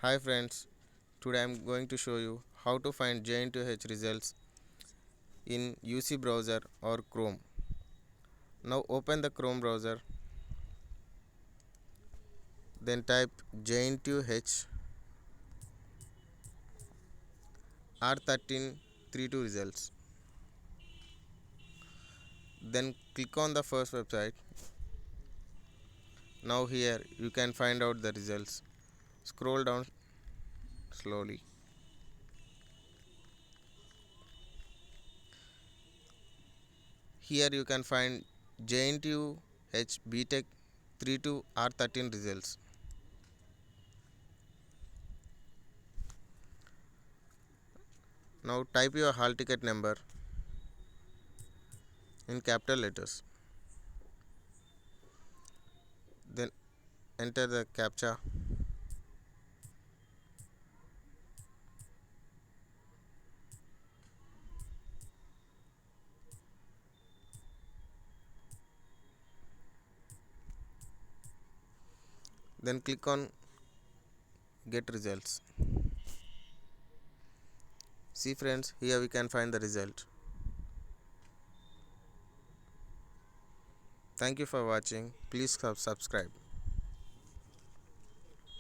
Hi friends, today I am going to show you how to find J2H results in UC browser or Chrome. Now open the Chrome browser, then type J2H R1332 results. Then click on the first website. Now here you can find out the results. Scroll down slowly. Here you can find J2H BTech 32 R13 results. Now type your hall ticket number in capital letters. Then enter the captcha. Then click on get results. See friends, here we can find the result. Thank you for watching. Please subscribe.